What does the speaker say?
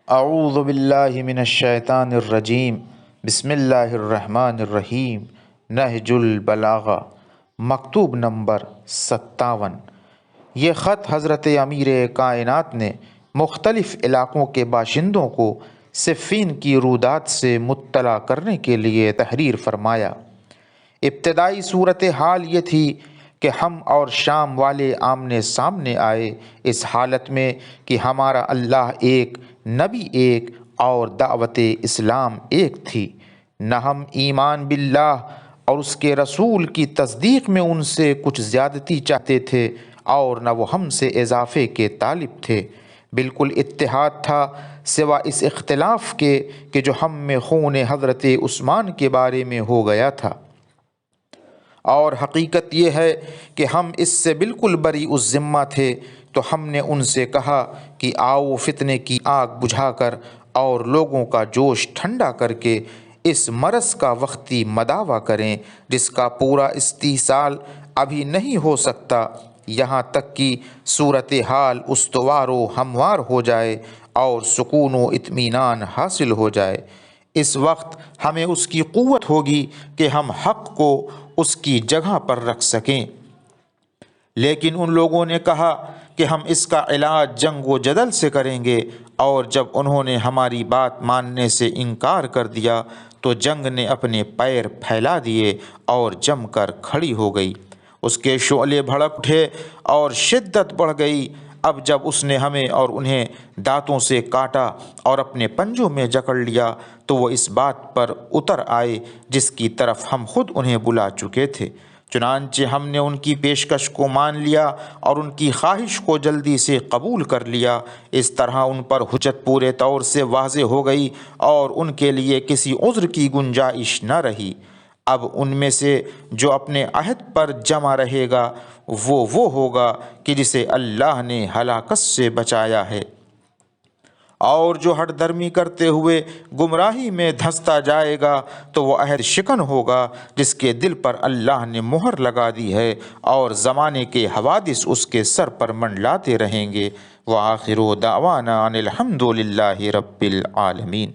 اعوذ باللہ من الشیطان الرجیم بسم اللہ الرحمن الرحیم نہج البلاغہ مکتوب نمبر 57۔ یہ خط حضرت امیر کائنات نے مختلف علاقوں کے باشندوں کو صفین کی رودات سے مطلع کرنے کے لیے تحریر فرمایا۔ ابتدائی صورتحال یہ تھی کہ ہم اور شام والے آمنے سامنے آئے، اس حالت میں کہ ہمارا اللہ ایک، نبی ایک اور دعوت اسلام ایک تھی۔ نہ ہم ایمان باللہ اور اس کے رسول کی تصدیق میں ان سے کچھ زیادتی چاہتے تھے اور نہ وہ ہم سے اضافے کے طالب تھے۔ بالکل اتحاد تھا، سوا اس اختلاف کے کہ جو ہم میں خون حضرت عثمان کے بارے میں ہو گیا تھا، اور حقیقت یہ ہے کہ ہم اس سے بالکل بری الذمہ تھے۔ تو ہم نے ان سے کہا کہ آؤ فتنے کی آگ بجھا کر اور لوگوں کا جوش ٹھنڈا کر کے اس مرض کا وقتی مداوع کریں جس کا پورا استحصال ابھی نہیں ہو سکتا، یہاں تک کہ صورتحال استوار و ہموار ہو جائے اور سکون و اطمینان حاصل ہو جائے۔ اس وقت ہمیں اس کی قوت ہوگی کہ ہم حق کو اس کی جگہ پر رکھ سکیں۔ لیکن ان لوگوں نے کہا کہ ہم اس کا علاج جنگ و جدل سے کریں گے، اور جب انہوں نے ہماری بات ماننے سے انکار کر دیا تو جنگ نے اپنے پیر پھیلا دیے اور جم کر کھڑی ہو گئی۔ اس کے شعلے بھڑک اٹھے اور شدت بڑھ گئی۔ اب جب اس نے ہمیں اور انہیں دانتوں سے کاٹا اور اپنے پنجوں میں جکڑ لیا تو وہ اس بات پر اتر آئے جس کی طرف ہم خود انہیں بلا چکے تھے۔ چنانچہ ہم نے ان کی پیشکش کو مان لیا اور ان کی خواہش کو جلدی سے قبول کر لیا۔ اس طرح ان پر حجت پورے طور سے واضح ہو گئی اور ان کے لیے کسی عذر کی گنجائش نہ رہی۔ اب ان میں سے جو اپنے عہد پر جمع رہے گا وہ ہوگا کہ جسے اللہ نے ہلاکت سے بچایا ہے، اور جو ہٹ درمی کرتے ہوئے گمراہی میں دھنستا جائے گا تو وہ عہد شکن ہوگا جس کے دل پر اللہ نے مہر لگا دی ہے، اور زمانے کے حوادث اس کے سر پر منڈلاتے رہیں گے۔ وآخر دعوانا ان الحمد للہ رب العالمین۔